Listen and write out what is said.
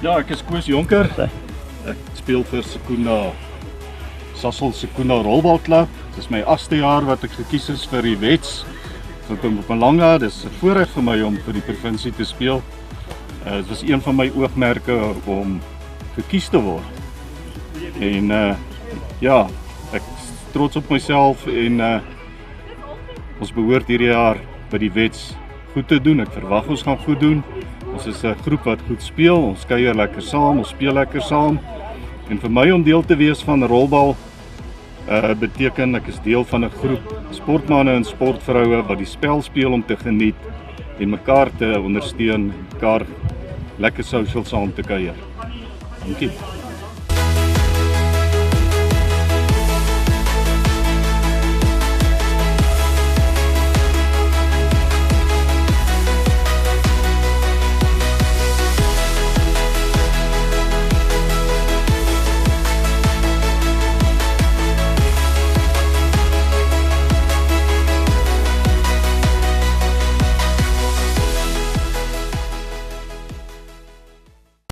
Ja, ek is Koos Jonker. Ek speel vir Sasol Secunda Rolbalklub. Dit is my 8ste jaar wat ek gekies is vir die Wets. Van Mpumalanga. Dit is 'n voorreg vir my om vir die provinsie te speel. Dit was een van my oogmerke om gekies te word. En ja, ek is trots op myself en ons behoort hierdie jaar by die Wets goed te doen. Ek verwag ons gaan goed doen. Ons is 'n groep wat goed speel, ons kuier lekker saam, ons speel lekker saam. En vir my om deel te wees van rolbal beteken ek is deel van 'n groep sportmense en sportvroue wat die spel speel om te geniet en mekaar te ondersteun, mekaar lekker sosiaal saam te kuier. Dankie.